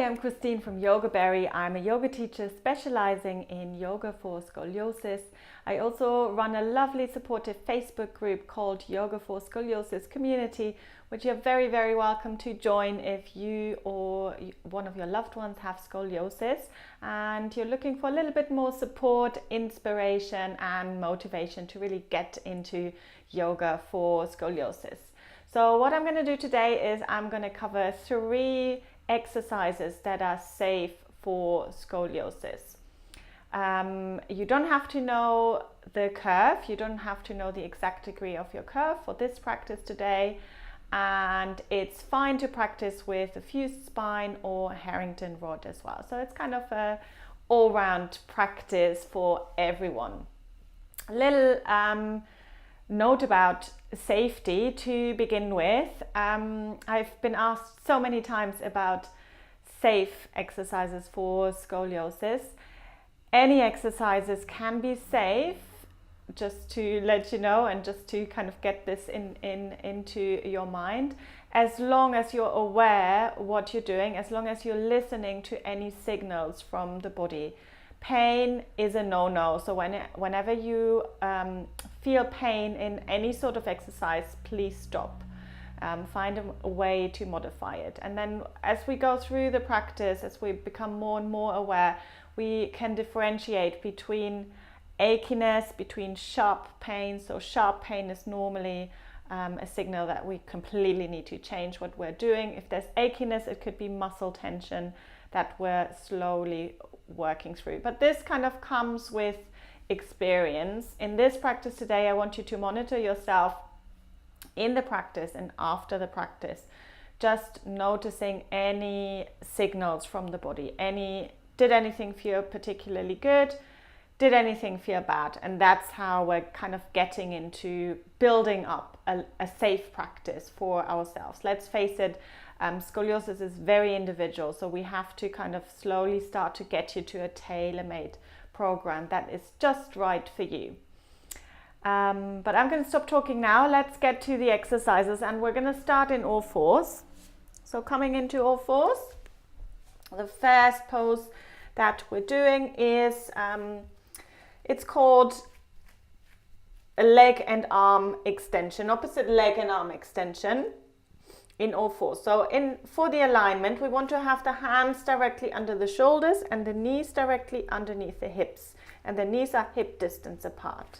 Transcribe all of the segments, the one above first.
I'm Christine from Yoga Berry. I'm a yoga teacher specializing in yoga for scoliosis. I also run a lovely supportive Facebook group called Yoga for Scoliosis Community, which you're very, very welcome to join if you or one of your loved ones have scoliosis and you're looking for a little bit more support, inspiration and motivation to really get into yoga for scoliosis. So what I'm going to do today is I'm going to cover 3 exercises that are safe for scoliosis. You don't have to know the curve, you don't have to know the exact degree of your curve for this practice today, and it's fine to practice with a fused spine or Harrington rod as well. So it's kind of a all-round practice for everyone. A little note about safety to begin with. I've been asked so many times about safe exercises for scoliosis. Any exercises can be safe, just to let you know and just to kind of get this into your mind, as long as you're aware what you're doing, as long as you're listening to any signals from the body. Pain is a no-no, so whenever you feel pain in any sort of exercise, please stop. Find a way to modify it. And then as we go through the practice, as we become more and more aware, we can differentiate between achiness, between sharp pain. So sharp pain is normally a signal that we completely need to change what we're doing. If there's achiness, it could be muscle tension that we're slowly working through. But this kind of comes with experience. In this practice today, I want you to monitor yourself in the practice and after the practice, just noticing any signals from the body. Did anything feel particularly good? Did anything feel bad? And that's how we're kind of getting into building up a safe practice for ourselves. Let's face it, scoliosis is very individual, so we have to kind of slowly start to get you to a tailor-made program that is just right for you. But I'm going to stop talking now. Let's get to the exercises, and we're going to start in all fours. So coming into all fours, the first pose that we're doing is it's called a leg and arm extension, opposite leg and arm extension in all fours. So for the alignment, we want to have the hands directly under the shoulders and the knees directly underneath the hips, and the knees are hip distance apart.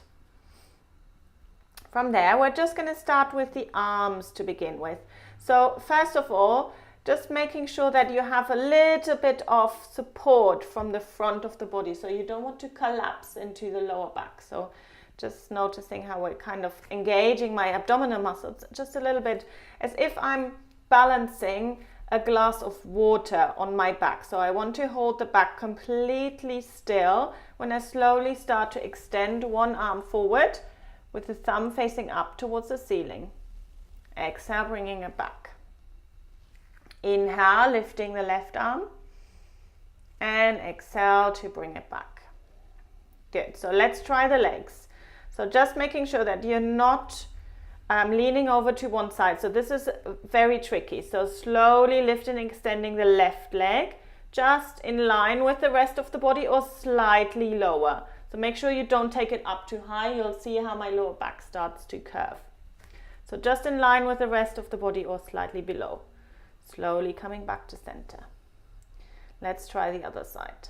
From there, we're just going to start with the arms to begin with. So first of all, just making sure that you have a little bit of support from the front of the body. So you don't want to collapse into the lower back. So just noticing how we're kind of engaging my abdominal muscles just a little bit, as if I'm balancing a glass of water on my back. So I want to hold the back completely still when I slowly start to extend one arm forward with the thumb facing up towards the ceiling. Exhale, bringing it back. Inhale, lifting the left arm, and exhale to bring it back. Good. So let's try the legs. So just making sure that you're not leaning over to one side. So this is very tricky. So slowly lifting and extending the left leg, just in line with the rest of the body or slightly lower. So make sure you don't take it up too high. You'll see how my lower back starts to curve. So just in line with the rest of the body or slightly below. Slowly coming back to center. Let's try the other side.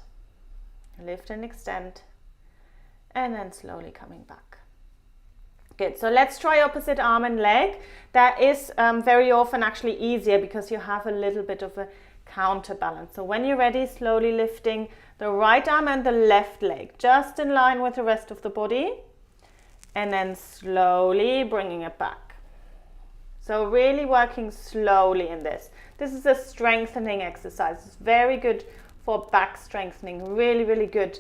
Lift and extend, and then slowly coming back. Good. So let's try opposite arm and leg. That is very often actually easier because you have a little bit of a counterbalance. So when you're ready, slowly lifting the right arm and the left leg, just in line with the rest of the body, and then slowly bringing it back. So really working slowly in this. This is a strengthening exercise. It's very good for back strengthening, really, really good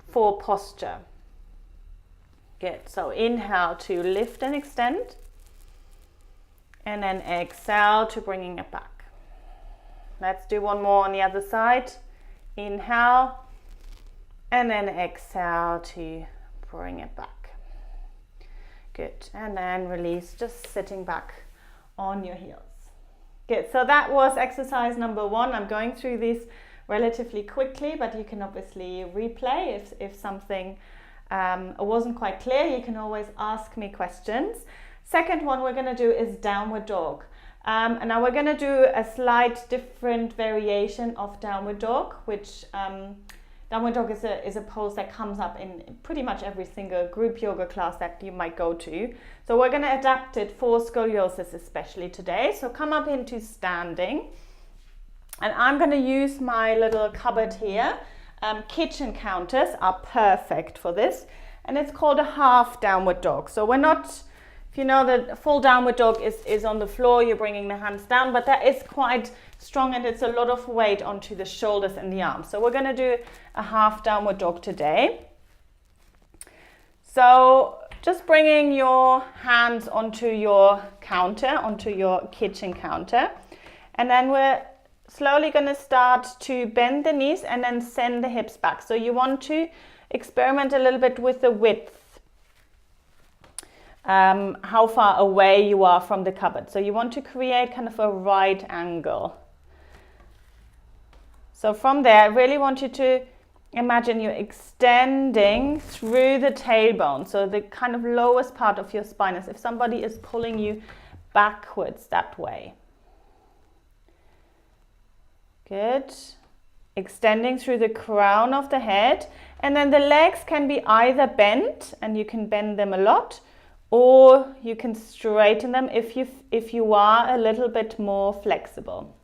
for posture. Good. So inhale to lift and extend, and then exhale to bringing it back. Let's do one more on the other side. Inhale, and then exhale to bring it back. Good. And then release, just sitting back on your heels. Good, so that was exercise number 1. I'm going through these relatively quickly, but you can obviously replay if something wasn't quite clear. You can always ask me questions. Second one we're going to do is downward dog. And now we're going to do a slight different variation of downward dog, which downward dog is a pose that comes up in pretty much every single group yoga class that you might go to. So we're going to adapt it for scoliosis especially today. So come up into standing, and I'm going to use my little cupboard here. Kitchen counters are perfect for this, and it's called a half downward dog. So we're not, if you know, the full downward dog is on the floor, you're bringing the hands down, but that is quite strong and it's a lot of weight onto the shoulders and the arms. So we're going to do a half downward dog today. So just bringing your hands onto your counter, onto your kitchen counter, and then we're slowly going to start to bend the knees and then send the hips back. So you want to experiment a little bit with the width. How far away you are from the cupboard. So you want to create kind of a right angle. So from there, I really want you to imagine you're extending through the tailbone. So the kind of lowest part of your spine, as if somebody is pulling you backwards that way. Good. Extending through the crown of the head. And then the legs can be either bent, and you can bend them a lot, or you can straighten them if you are a little bit more flexible.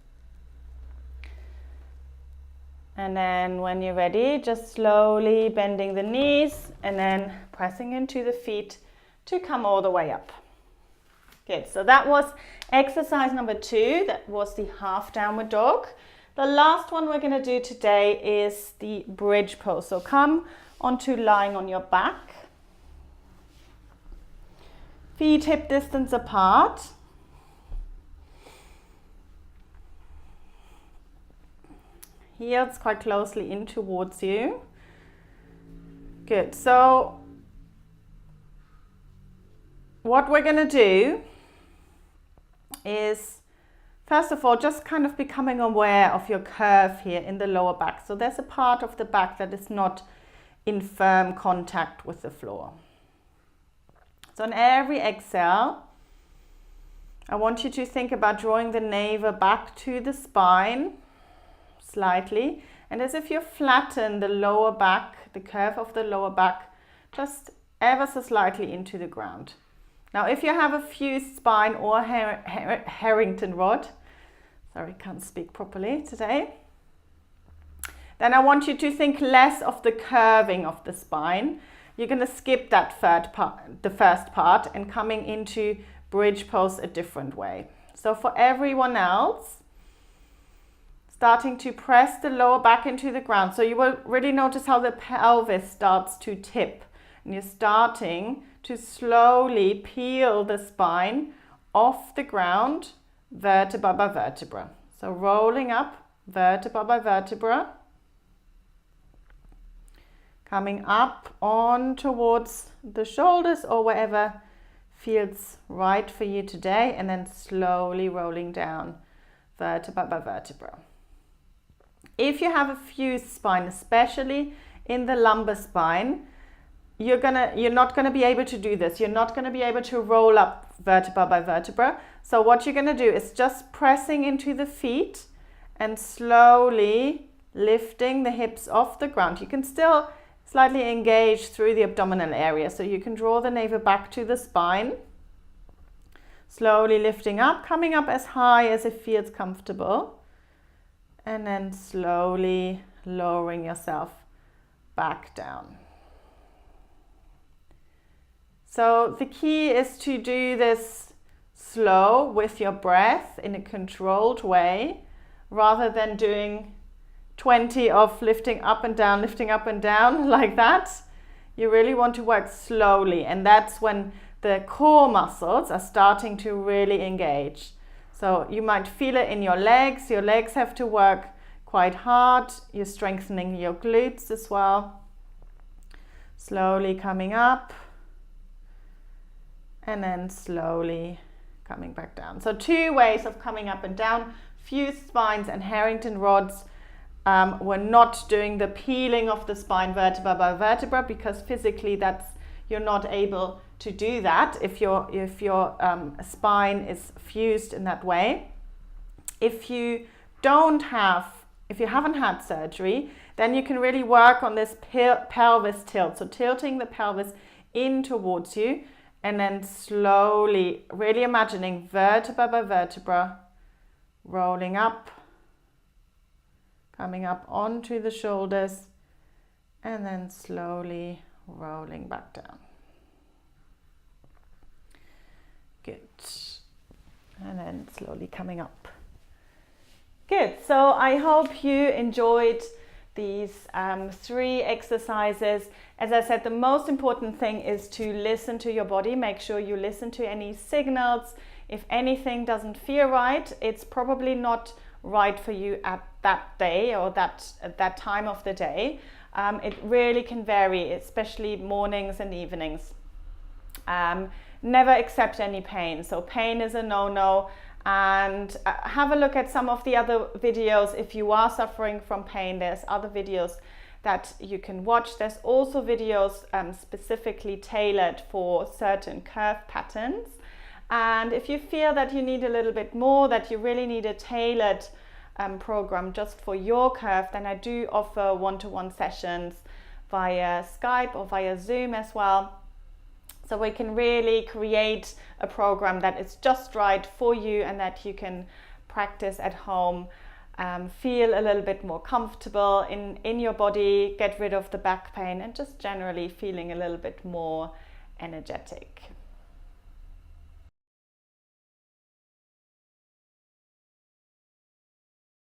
And then when you're ready, just slowly bending the knees and then pressing into the feet to come all the way up. Good, so that was exercise number 2. That was the half downward dog. The last one we're going to do today is the bridge pose. So come onto lying on your back. Feet hip distance apart. Heels quite closely in towards you. Good. So what we're going to do is, first of all, just kind of becoming aware of your curve here in the lower back. So there's a part of the back that is not in firm contact with the floor. So on every exhale, I want you to think about drawing the navel back to the spine slightly, and as if you flatten the lower back, the curve of the lower back, just ever so slightly into the ground. Now, if you have a fused spine or Harrington rod, sorry, can't speak properly today, then I want you to think less of the curving of the spine. You're going to skip that the first part, and coming into bridge pose a different way. So for everyone else, starting to press the lower back into the ground. So you will really notice how the pelvis starts to tip, and you're starting to slowly peel the spine off the ground, vertebra by vertebra. So rolling up vertebra by vertebra, coming up on towards the shoulders or wherever feels right for you today, and then slowly rolling down vertebra by vertebra. If you have a fused spine, especially in the lumbar spine, you're not gonna be able to do this. You're not gonna be able to roll up vertebra by vertebra. So what you're gonna do is just pressing into the feet and slowly lifting the hips off the ground. You can still slightly engage through the abdominal area. So you can draw the navel back to the spine, slowly lifting up, coming up as high as it feels comfortable, and then slowly lowering yourself back down. So the key is to do this slow with your breath in a controlled way, rather than doing 20 of lifting up and down like that. You really want to work slowly, and that's when the core muscles are starting to really engage. So you might feel it in your legs. Your legs have to work quite hard. You're strengthening your glutes as well. Slowly coming up, and then slowly coming back down. So 2 ways of coming up and down. Fused spines and Harrington rods. We're not doing the peeling of the spine vertebra by vertebra because physically you're not able to do that if your spine is fused in that way. If you haven't had surgery, then you can really work on this pelvis tilt. So tilting the pelvis in towards you and then slowly, really imagining vertebra by vertebra, rolling up, coming up onto the shoulders, and then slowly rolling back down. Good. And then slowly coming up. Good. So I hope you enjoyed these 3 exercises. As I said, the most important thing is to listen to your body. Make sure you listen to any signals. If anything doesn't feel right, it's probably not right for you at that day or at that time of the day. It really can vary, especially mornings and evenings. Never accept any pain. So pain is a no-no. And have a look at some of the other videos if you are suffering from pain. There's other videos that you can watch. There's also videos specifically tailored for certain curve patterns. And if you feel that you need a little bit more, that you really need a tailored program just for your curve, then I do offer one-to-one sessions via Skype or via Zoom as well. So we can really create a program that is just right for you and that you can practice at home, feel a little bit more comfortable in your body, get rid of the back pain and just generally feeling a little bit more energetic.